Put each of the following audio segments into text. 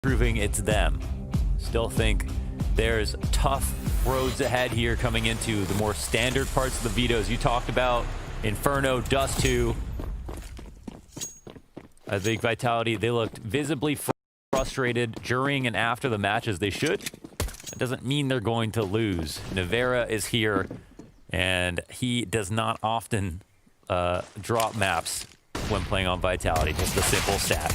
proving it's them. Still think there's tough roads ahead here coming into the more standard parts of the vetoes you talked about. Inferno, Dust 2. I think Vitality, they looked visibly frustrated during and after the match, as they should. It doesn't mean they're going to lose. Navera is here, and he does not often drop maps when playing on Vitality. Just a simple stat.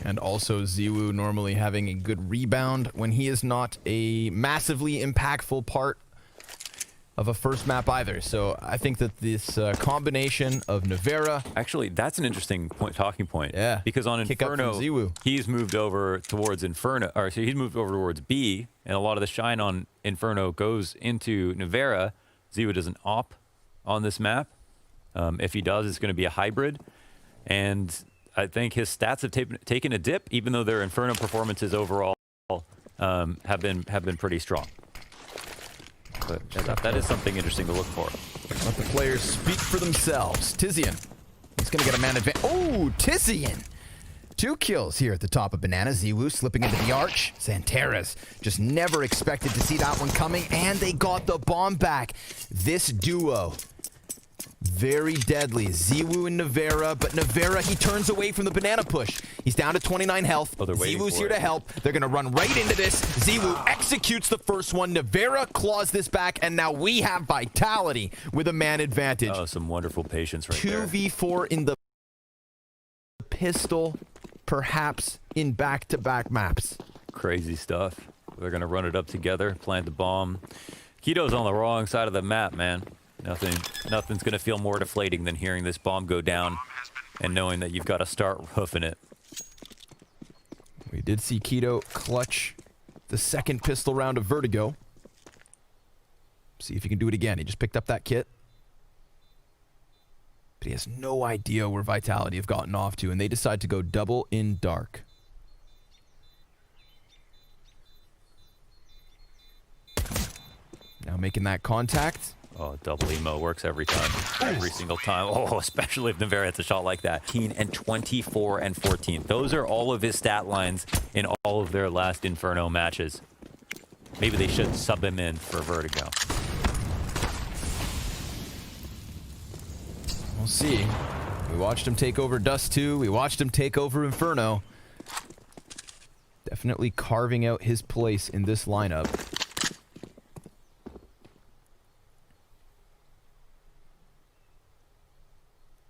And also Ziwu normally having a good rebound when he is not a massively impactful part of a first map either. So I think that this combination of Navera... Actually, that's an interesting talking point. Yeah. Because on Inferno, Ziwu. he's moved over towards Inferno, or so he's moved over towards B, and a lot of the shine on Inferno goes into Navera. Ziwu doesn't op on this map. If he does, it's going to be a hybrid. And I think his stats have taken a dip, even though their Inferno performances overall have been pretty strong. But that is something interesting to look for. Let the players speak for themselves. Tizian, he's going to get a man advantage. Oh, Tizian! 2 kills here at the top of Banana. Ziwu slipping into the arch. Xanteras just never expected to see that one coming, and they got the bomb back. This duo, very deadly. Ziwu and Navera, but Navera, he turns away from the banana push. He's down to 29 health. Oh, Ziwu's here to help. They're going to run right into this. Ziwu executes the first one. Navera claws this back, and now we have Vitality with a man advantage. Oh, some wonderful patience right there. 2v4 in the pistol, perhaps in back-to-back maps. Crazy stuff. They're going to run it up together, plant the bomb. Keto's on the wrong side of the map, man. Nothing's going to feel more deflating than hearing this bomb go down and knowing that you've got to start hoofing it. We did see Keto clutch the second pistol round of Vertigo. See if he can do it again. He just picked up that kit. But he has no idea where Vitality have gotten off to, and they decide to go double in dark. Now making that contact. Oh, double emo works every time. Every single time. Oh, especially if Navera hits a shot like that. 18 and 24 and 14. Those are all of his stat lines in all of their last Inferno matches. Maybe they should sub him in for Vertigo. We'll see. We watched him take over Dust 2. We watched him take over Inferno. Definitely carving out his place in this lineup.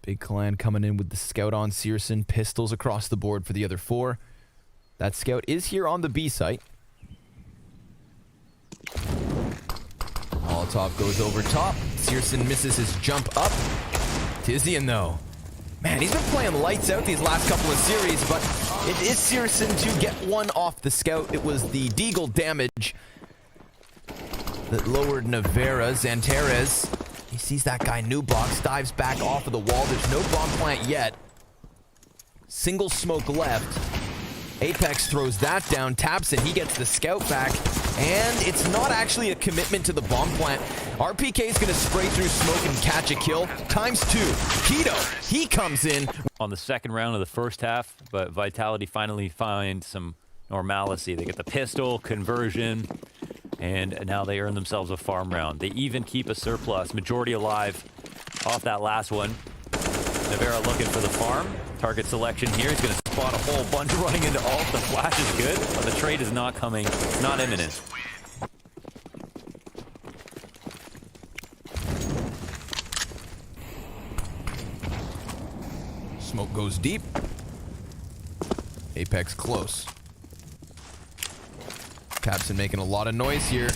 Big Clan coming in with the scout on Searson. Pistols across the board for the other 4. That scout is here on the B site. Molotov goes over top. Searson misses his jump up. Tizian, though. Man, he's been playing lights out these last couple of series, but it is Searson to get one off the scout. It was the deagle damage that lowered Navera. Xanteras, he sees that guy new box, dives back off of the wall. There's no bomb plant yet. Single smoke left. Apex throws that down, taps it, he gets the scout back, and it's not actually a commitment to the bomb plant. RPK is going to spray through smoke and catch a kill, ×2. Keto, he comes in. On the second round of the first half, but Vitality finally find some normalcy. They get the pistol, conversion, and now they earn themselves a farm round. They even keep a surplus, majority alive off that last one. Navera looking for the farm. Target selection here. He's going to spot a whole bunch running into ult. The flash is good, but the trade is not coming. It's not imminent. Smoke goes deep. Apex close. Capson making a lot of noise here.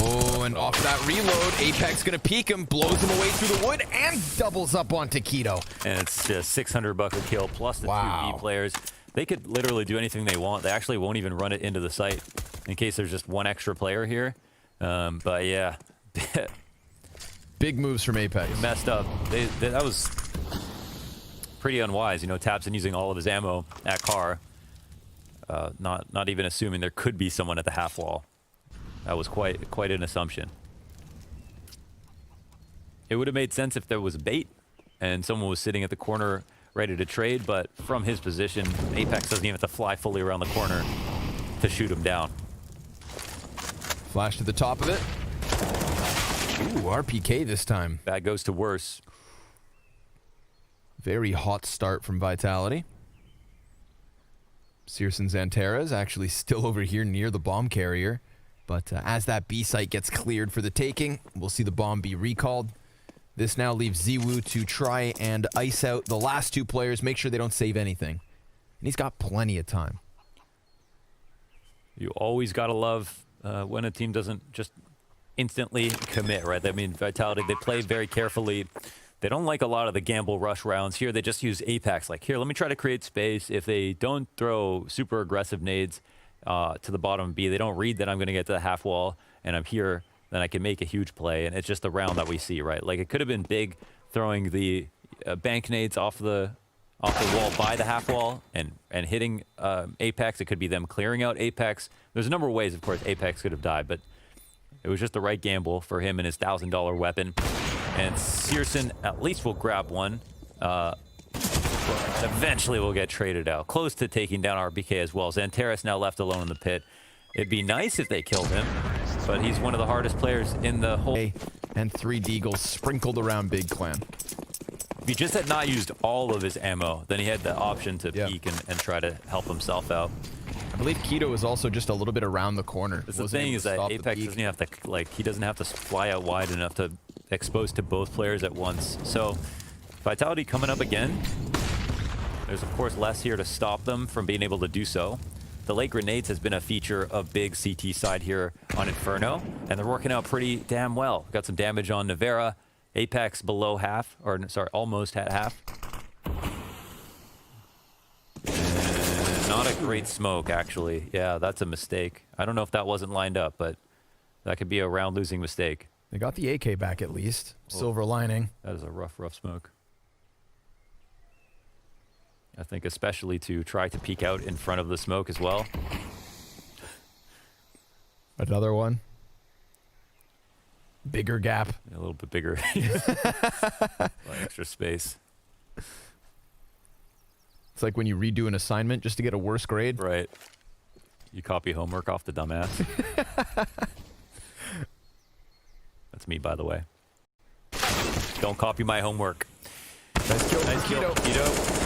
Oh, and off that reload, Apex gonna peek him, blows him away through the wood, and doubles up onto Keto. And it's just $600 a kill plus the 2 B players. They could literally do anything they want. They actually won't even run it into the site in case there's just one extra player here. But yeah. Big moves from Apex. They messed up. That was pretty unwise. You know, Tapson using all of his ammo at car. Not even assuming there could be someone at the half wall. That was quite an assumption. It would have made sense if there was a bait and someone was sitting at the corner ready to trade, but from his position, Apex doesn't even have to fly fully around the corner to shoot him down. Flash to the top of it. Ooh, RPK this time. Bad goes to worse. Very hot start from Vitality. Searson Xantera is actually still over here near the bomb carrier. But as that B site gets cleared for the taking, we'll see the bomb be recalled. This now leaves Ziwu to try and ice out the last two players, make sure they don't save anything. And he's got plenty of time. You always got to love when a team doesn't just instantly commit, right? I mean, Vitality, they play very carefully. They don't like a lot of the gamble rush rounds. Here, they just use Apex. Like, here, let me try to create space. If they don't throw super aggressive nades to the bottom B, they don't read that I'm going to get to the half wall, and I'm here, then I can make a huge play. And it's just the round that we see, right? Like, it could have been Big throwing the bank nades off the wall by the half wall and hitting Apex. It could be them clearing out Apex. There's a number of ways, of course, Apex could have died, but it was just the right gamble for him and his $1,000 weapon. And Searson at least will grab one. Eventually will get traded out. Close to taking down RBK as well. Xanteris now left alone in the pit. It'd be nice if they killed him, but he's one of the hardest players in the whole... And 3 Deagles sprinkled around Big Clan. If he just had not used all of his ammo, then he had the option to peek and try to help himself out. I believe Keto is also just a little bit around the corner. The thing is that Apex doesn't have to, like, he doesn't have to fly out wide enough to expose to both players at once. So Vitality coming up again. There's of course less here to stop them from being able to do so. The late grenades has been a feature of Big CT side here on Inferno, and they're working out pretty damn well. Got some damage on Nivera. Apex below half, or sorry, almost at half. Not a great smoke, actually. Yeah, that's a mistake. I don't know if that wasn't lined up, but that could be a round-losing mistake. They got the AK back at least. Silver lining. That is a rough smoke. I think especially to try to peek out in front of the smoke as well. Another one. Bigger gap. A little bit bigger. Extra space. It's like when you redo an assignment just to get a worse grade. Right. You copy homework off the dumbass. That's me, by the way. Don't copy my homework. Nice kill. Nice kill. Keto.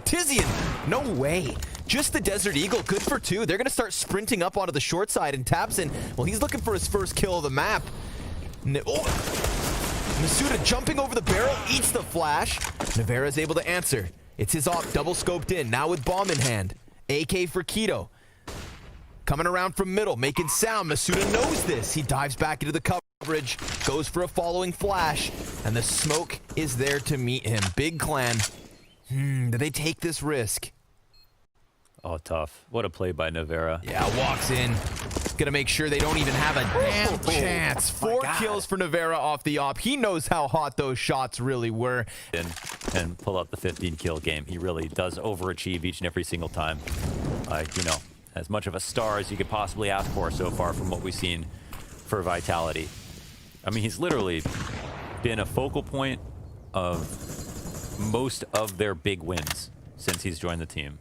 Tizian! No way. Just the Desert Eagle. Good for 2. They're going to start sprinting up onto the short side, and Tabson, well, he's looking for his first kill of the map. Masuda jumping over the barrel, eats the flash. Nivera's able to answer. It's his op, double scoped in, now with bomb in hand. AK for Keto. Coming around from middle, making sound. Masuda knows this. He dives back into the coverage, goes for a following flash, and the smoke is there to meet him. Big Clan. Do they take this risk? Oh, tough. What a play by Nivera. Yeah, walks in. Gonna make sure they don't even have a damn chance. 4 kills for Nivera off the op. He knows how hot those shots really were. And pull out the 15-kill game. He really does overachieve each and every single time. You know, as much of a star as you could possibly ask for so far from what we've seen for Vitality. I mean, he's literally been a focal point of most of their big wins since he's joined the team.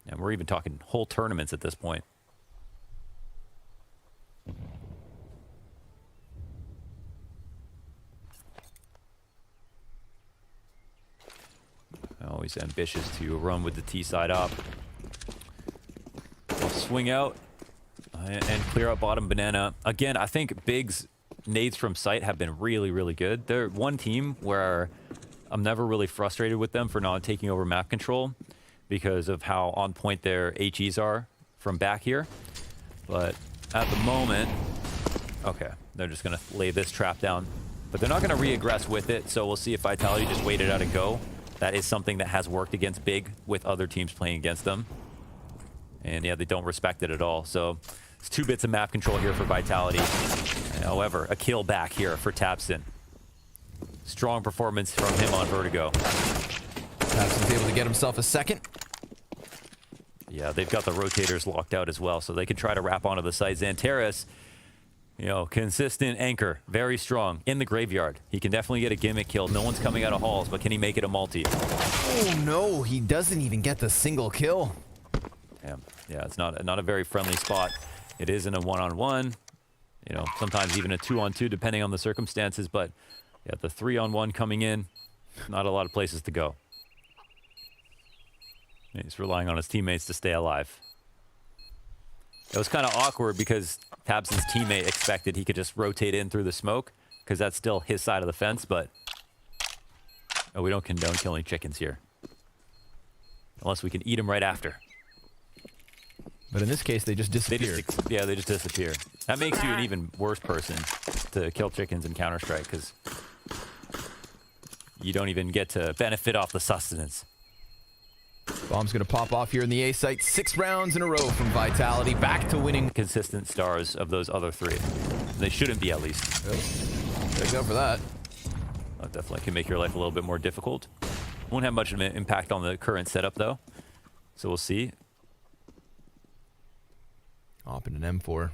And we're even talking whole tournaments at this point. Always ambitious to run with the T side up. We'll swing out and clear out bottom banana. Again, I think Big's nades from sight have been really, really good. They're one team where I'm never really frustrated with them for not taking over map control because of how on point their HEs are from back here. But at the moment, okay, they're just going to lay this trap down. But they're not going to re-aggress with it, so we'll see if Vitality just wait it out and go. That is something that has worked against Big with other teams playing against them. And yeah, they don't respect it at all. So it's 2 bits of map control here for Vitality. However, a kill back here for Tabson. Strong performance from him on Vertigo. Tabson's able to get himself a second. Yeah, they've got the rotators locked out as well, so they can try to wrap onto the site. Xanteris You know, consistent anchor, very strong in the graveyard. He can definitely get a gimmick kill. No one's coming out of halls, but can he make it a multi? Oh no, he doesn't even get the single kill. Damn. Yeah, it's not a very friendly spot. It is in a one-on-one. You know, sometimes even a 2-on-2, depending on the circumstances. But yeah, the 3-on-1 coming in, not a lot of places to go. He's relying on his teammates to stay alive. It was kind of awkward because Tabson's teammate expected he could just rotate in through the smoke because that's still his side of the fence, but we don't condone killing chickens here. Unless we can eat them right after. But in this case, they just disappear. They just disappear. That makes you an even worse person to kill chickens in Counter-Strike because you don't even get to benefit off the sustenance. Bomb's going to pop off here in the A site. 6 rounds in a row from Vitality. Back to winning. Consistent stars of those other 3. They shouldn't be, at least. Gotta go for that. That definitely can make your life a little bit more difficult. Won't have much of an impact on the current setup, though. So we'll see. Op in an M4.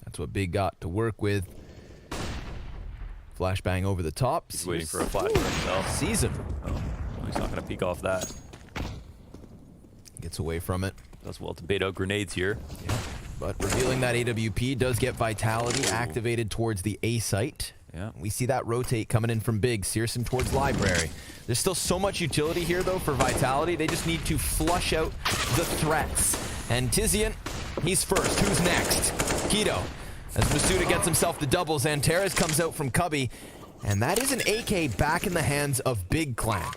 That's what Big got to work with. Flashbang over the top. He's waiting for a flash for himself. Sees him. Oh, he's not going to peek off that. Gets away from it. Does well to bait out grenades here. Yeah. But revealing that AWP does get Vitality activated towards the A site. Yeah. We see that rotate coming in from Big. Searson towards Library. There's still so much utility here, though, for Vitality. They just need to flush out the threats. And Tizian, he's first. Who's next? Keto. As Masuda gets himself the double, Xantares comes out from Cubby. And that is an AK back in the hands of Big Clan.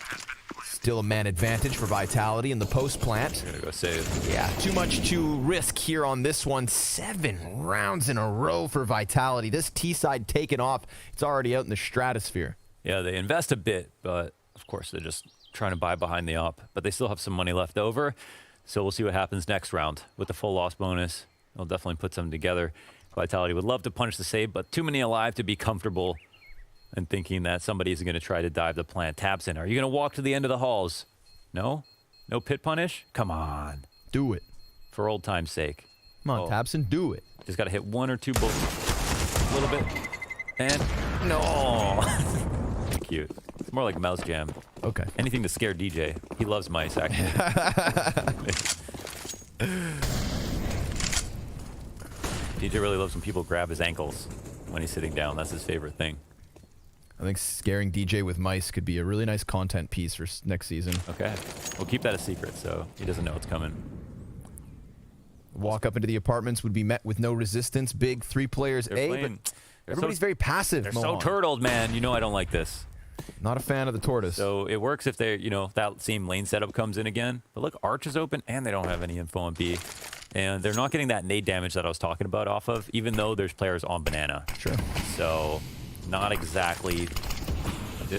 Still a man advantage for Vitality in the post plant. I'm gonna go save. Yeah, too much to risk here on this one. 7 rounds in a row for Vitality. This T side taken off. It's already out in the stratosphere. Yeah, they invest a bit, but of course they're just trying to buy behind the op. But they still have some money left over. So we'll see what happens next round with the full loss bonus. They'll definitely put something together. Vitality would love to punish the save, but too many alive to be comfortable and thinking that somebody's going to try to dive the plant. Tabson, are you going to walk to the end of the halls? No? No pit punish? Come on. Do it. For old time's sake. Come on, Tabson, do it. Just got to hit 1 or 2 bullets. A little bit. And no. Cute. It's more like mouse jam. Okay. Anything to scare DJ. He loves mice, actually. DJ really loves when people grab his ankles when he's sitting down. That's his favorite thing. I think scaring DJ with mice could be a really nice content piece for next season. Okay. We'll keep that a secret so he doesn't know it's coming. Walk up into the apartments would be met with no resistance. Big 3 players They're A, playing, but everybody's very passive. They're so turtled, man. You know I don't like this. Not a fan of the tortoise. So it works if they, you know, that same lane setup comes in again. But look, Arch is open and they don't have any info on B. And they're not getting that nade damage that I was talking about off of, even though there's players on Banana. Sure. So not exactly.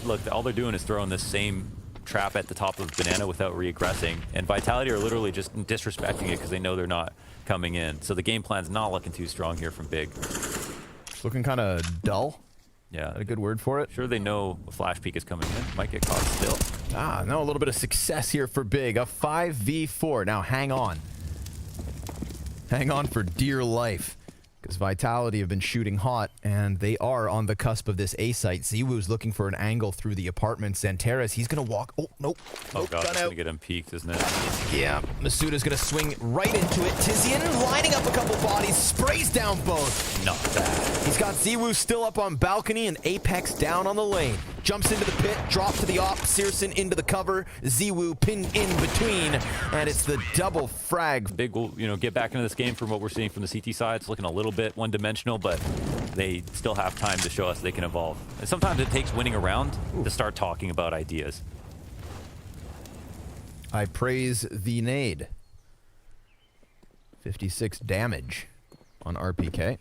Look, all they're doing is throwing this same trap at the top of Banana without reaggressing. And Vitality are literally just disrespecting it because they know they're not coming in. So the game plan's not looking too strong here from Big. It's looking kind of dull. Yeah. Is that a good word for it? Sure, they know a flash peek is coming in. Might get caught still. No, a little bit of success here for Big. A 5v4. Now, hang on. Hang on for dear life. Because Vitality have been shooting hot, and they are on the cusp of this A site. Ziwu's looking for an angle through the apartment. Xantares, he's going to walk. Oh, nope. Oh, nope, God, that's going to get him peeked, isn't it? Yeah, Masuda's going to swing right into it. Tizian lining up a couple bodies, sprays down both. Not bad. He's got Ziwu still up on balcony and Apex down on the lane. Jumps into the pit, drop to the op, Searson into the cover, Ziwu pinned in between, and it's the double frag. Big will, you know, get back into this game from what we're seeing from the CT side. It's looking a little bit one-dimensional, but they still have time to show us they can evolve. And sometimes it takes winning a round to start talking about ideas. I praise the nade. 56 damage on RPK.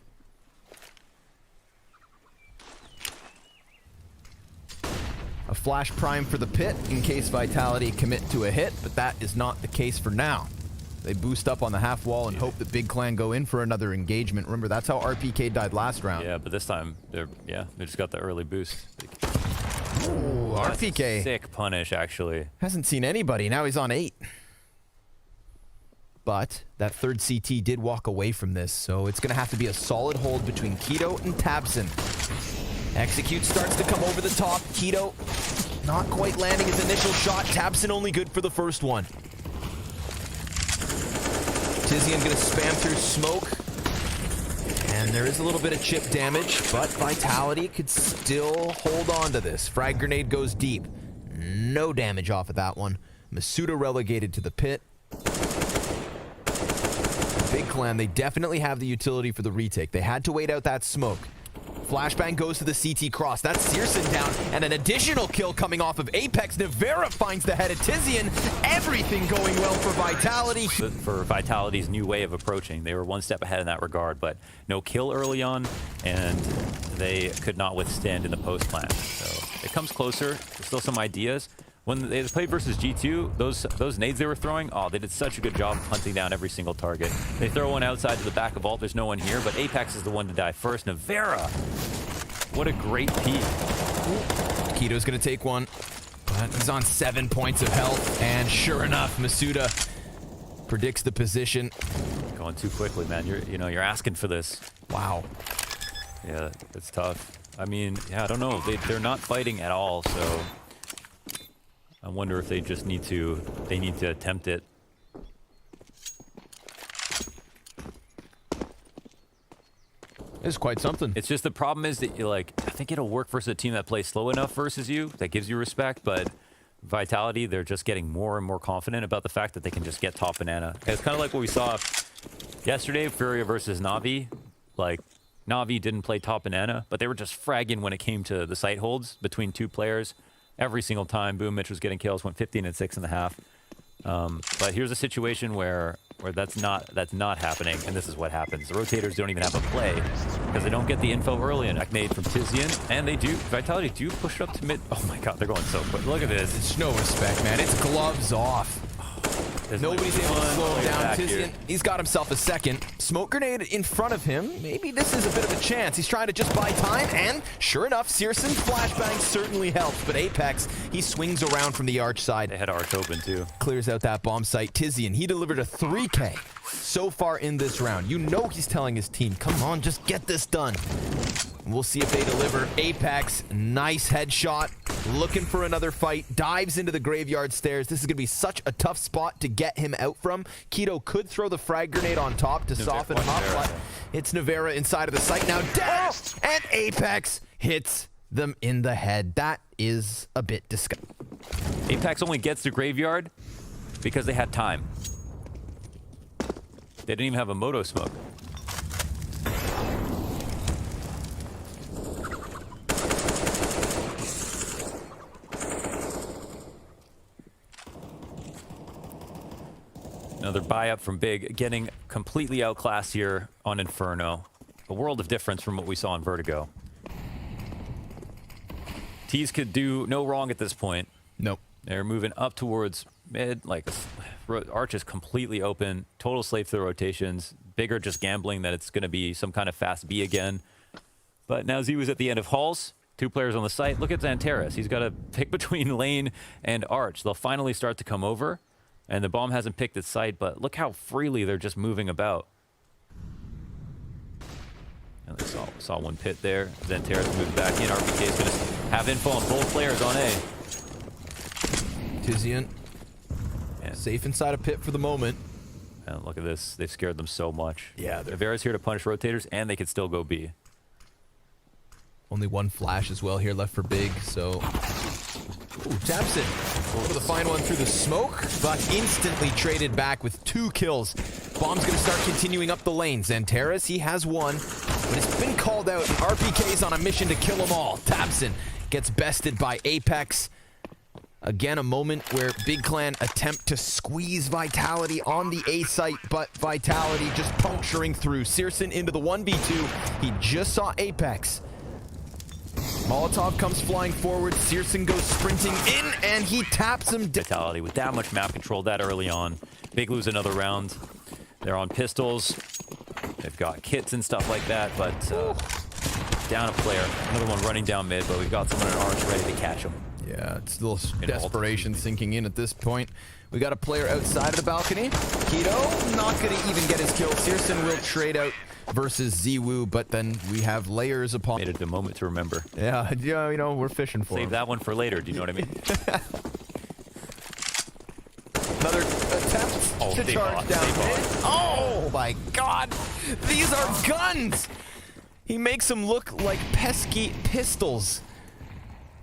A flash prime for the pit in case Vitality commit to a hit, but that is not the case for now. They boost up on the half wall and hope that Big Clan go in for another engagement. Remember, that's how RPK died last round. Yeah, but this time they just got the early boost. Ooh, RPK. Sick punish, actually. Hasn't seen anybody. Now he's on 8. but that third CT did walk away from this, so it's going to have to be a solid hold between Keto and Tabson. Execute starts to come over the top. Keto not quite landing his initial shot. Tabson only good for the first one. Tizian going to spam through smoke. And there is a little bit of chip damage, but Vitality could still hold on to this. Frag grenade goes deep. No damage off of that one. Masuda relegated to the pit. Big Clan, they definitely have the utility for the retake. They had to wait out that smoke. Flashbang goes to the CT cross. That's Searson down, and an additional kill coming off of Apex. Navera finds the head of Tizian. Everything going well for Vitality. For Vitality's new way of approaching, they were one step ahead in that regard, but no kill early on, and they could not withstand in the post plant. So it comes closer. There's still some ideas. When they played versus G2, those nades they were throwing, oh, they did such a good job of hunting down every single target. They throw one outside to the back of vault, there's no one here, but Apex is the one to die first. Navera, what a great peek. Keto's gonna take one, but he's on 7 points of health, and sure enough, Masuda predicts the position. Going too quickly, man. You're asking for this. Wow. Yeah, it's tough. I mean, yeah, I don't know. They're not fighting at all, so I wonder if they just need to attempt it. It's quite something. It's just the problem is that I think it'll work versus a team that plays slow enough versus you, that gives you respect, but Vitality, they're just getting more and more confident about the fact that they can just get top banana. It's kind of like what we saw yesterday, Furia versus Na'Vi. Like, Na'Vi didn't play top banana, but they were just fragging when it came to the site holds between two players. Every single time, boom, Mitch was getting kills, went 15 and 6.5. But here's a situation where that's not happening, and this is what happens. The rotators don't even have a play because they don't get the info early enough. Made from Tizian, and they do. Vitality do push up to mid. Oh my God, they're going so quick. Look at this. It's no respect, man. It's gloves off. Nobody's able to slow him down. Tizian, he's got himself a second. Smoke grenade in front of him. Maybe this is a bit of a chance. He's trying to just buy time, and sure enough, Searson's flashbang certainly helps. But Apex, he swings around from the arch side. They had arch open too. Clears out that bomb site. Tizian, he delivered a 3K so far in this round. You know he's telling his team, come on, just get this done. We'll see if they deliver. Apex, nice headshot. Looking for another fight. Dives into the graveyard stairs. This is going to be such a tough spot to get him out from. Keto could throw the frag grenade on top to soften him up, but it's Navera inside of the site now. Down! And Apex hits them in the head. That is a bit disgusting. Apex only gets to graveyard because they had time. They didn't even have a moto smoke. Another buy up from Big, getting completely outclassed here on Inferno. A world of difference from what we saw in Vertigo. Tees could do no wrong at this point. Nope. They're moving up towards mid, like Arch is completely open, total slave through rotations. Bigger just gambling that it's going to be some kind of fast B again. But now Z was at the end of Halls. 2 players on the site. Look at Xantares. He's got to pick between Lane and Arch. They'll finally start to come over. And the bomb hasn't picked its site, but look how freely they're just moving about. And they saw one pit there. Xantares moved back in. RPK is going to have info on both players on A. Tizian, safe inside a pit for the moment. And look at this. They've scared them so much. Yeah. Navera's here to punish rotators, and they could still go B. Only one flash as well here left for Big, so... Ooh, Tabson able to find one through the smoke, but instantly traded back with 2 kills. Bomb's going to start continuing up the lane. Xantares, he has one, but it's been called out. RPK's on a mission to kill them all. Tabson gets bested by Apex. Again, a moment where Big Clan attempt to squeeze Vitality on the A site, but Vitality just puncturing through. Searson into the 1v2. He just saw Apex. Molotov comes flying forward. Searson goes sprinting in, and he taps him. Vitality with that much map control that early on. Big lose another round. They're on pistols. They've got kits and stuff like that, but down a player. Another one running down mid, but we've got someone at Arch ready to catch him. Yeah, it's a little In desperation sinking in at this point. We got a player outside of the balcony. Keto not going to even get his kill. Searson will trade out versus Ziwu, but then we have layers upon... Made it a moment to remember. Yeah, you know, we're fishing for Save him. that one for later. Do you know what I mean? Another attempt to charge down mid. Oh my god! These are guns! He makes them look like pesky pistols.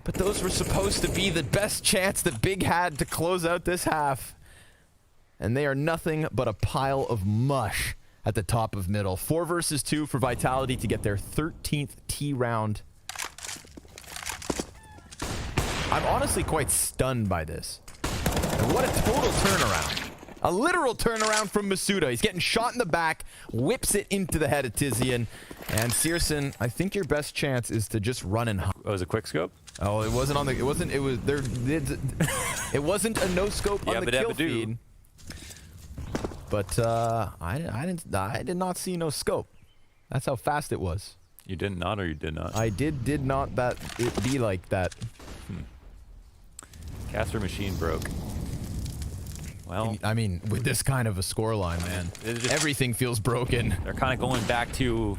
But those were supposed to be the best chance that Big had to close out this half. And they are nothing but a pile of mush at the top of middle. 4 versus 2 for Vitality to get their 13th T round. I'm honestly quite stunned by this. And what a total turnaround. A literal turnaround from Masuda. He's getting shot in the back, whips it into the head of Tizian. And Searson, I think your best chance is to just run and hide. Oh, it was a quick scope? Oh, it wasn't on the... It wasn't... It was... There... It wasn't a no-scope on the kill feed. But, I did not see no scope. That's how fast it was. You did not, or you did not? I did not that it be like that. Caster machine broke. Well, I mean, with this kind of a scoreline, man, everything feels broken. they're kind of going back to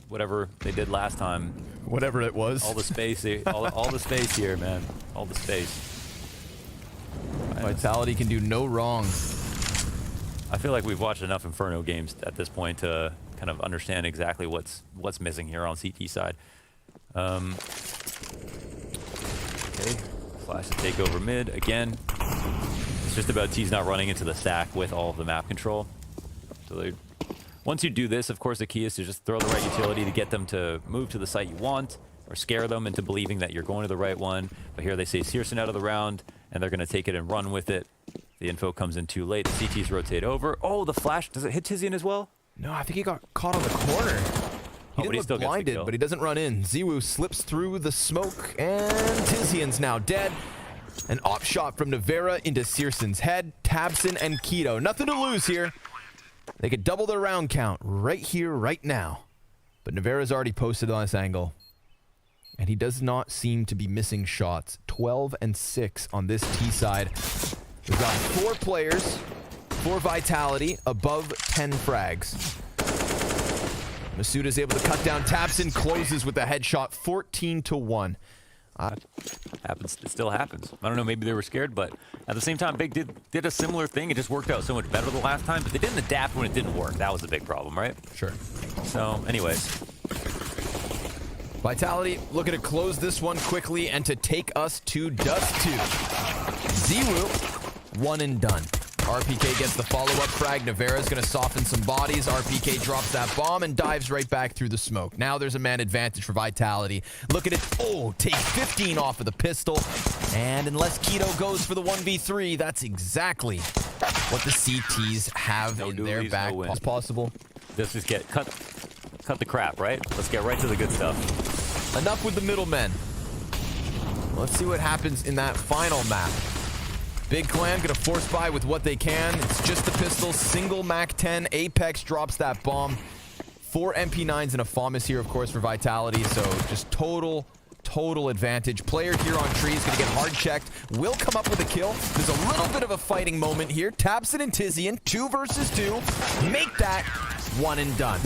whatever they did last time. Whatever it was. All the space, all the space here, man. All the space. Vitality can do no wrong. I feel like we've watched enough Inferno games at this point to kind of understand exactly what's missing here on CT side. Okay, Flash to take over mid again. It's just about T's not running into the stack with all of the map control. So once you do this, of course, the key is to just throw the right utility to get them to move to the site you want, or scare them into believing that you're going to the right one. But here they say Searson out of the round, and they're going to take it and run with it. The info comes in too late. The CTs rotate over. Oh, the flash. Does it hit Tizian as well? No, I think he got caught on the corner. He didn't look blinded, but he doesn't run in. Ziwu slips through the smoke, and Tizian's now dead. An op shot from Nivera into Searson's head. Tabson and Keto. Nothing to lose here. They could double their round count right here, right now. But Nivera's already posted on this angle. And he does not seem to be missing shots. 12 and 6 on this T side. We've got 4 players, 4 Vitality, above 10 frags. Masuda's able to cut down Tabson, closes with a headshot, 14-1. Happens. It still happens. I don't know, maybe they were scared, but at the same time, Big did a similar thing. It just worked out so much better the last time, but they didn't adapt when it didn't work. That was the big problem, right? Sure. So, anyways. Vitality looking to close this one quickly and to take us to Dust 2. Ziwu, 1 and done. RPK gets the follow-up frag. Nivera's going to soften some bodies. RPK drops that bomb and dives right back through the smoke. Now there's a man advantage for Vitality. Look at it. Oh, take 15 off of the pistol. And unless Keto goes for the 1v3, that's exactly what the CTs have in their back possible. Let's just get cut the crap, right? Let's get right to the good stuff. Enough with the middlemen. Let's see what happens in that final map. Big Clan gonna force buy with what they can. It's just the pistol, single MAC-10. Apex drops that bomb. 4 MP9s and a FAMAS here, of course, for Vitality. So just total advantage. Player here on tree is gonna get hard checked. Will come up with a kill. There's a little bit of a fighting moment here. Tabson and Tizian, 2 versus 2. Make that 1 and done.